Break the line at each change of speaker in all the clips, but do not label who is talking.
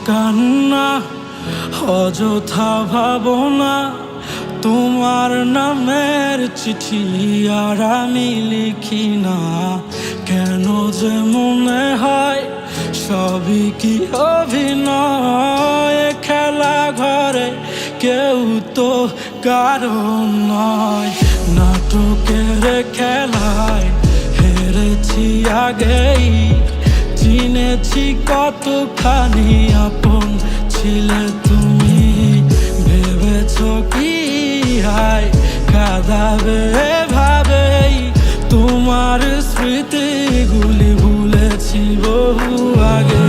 কান্না অযথা ভাবনা, তোমার নামের চিঠি আর আমি লিখি না। কেন যে মনে হয় সবই কি অভিনয়, খেলা ঘরে কেউ তো কারণ নয়। নাটকের খেলায় হেরেছি আগেই, চিনেছি কতখানি আপন ছিলে তুমি। ভেবেছ কি হায় কাঁদাবে ভাবেই, তোমার স্মৃতিগুলি ভুলেছি বহু আগে।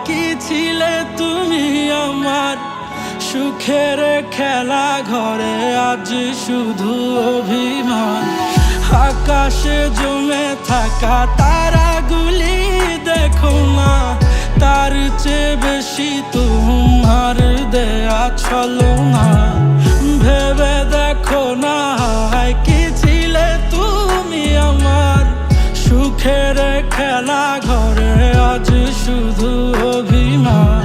কি ছিলে তুমি আমার সুখের খেলা ঘরে, আজ শুধু অভিমান। আকাশে জমে থাকা তারাগুলি দেখো না, তার চেয়ে বেশি তোমার দেয়া ছলনা। ভেবে দেখো না কি ছিলে তুমি আমার সুখের খেলা ঘরে, আজ শুধু অভিমান।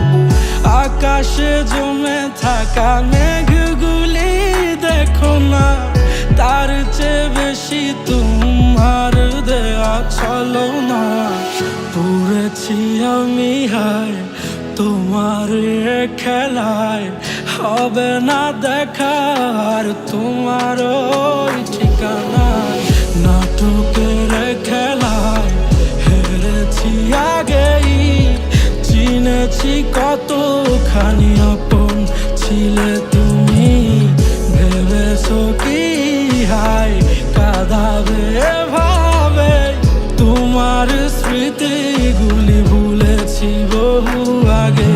আকাশে জমে থাকা মেঘগুলি দেখো না, তার চেয়ে বেশি তোমার দেয়া ছলনা। পড়েছি আমি হায় তোমার খেলায়, হবে না দেখার তোমার ওই ঠিকানায়। নাটকের খেলায় হেরেছি আগেই, চিনেছি কতখানি আপন ছিলে তুমি। ভেবেছ কি হায় কাঁদাবে ভাবে, তোমার স্মৃতিগুলি ভুলেছি বহু আগে।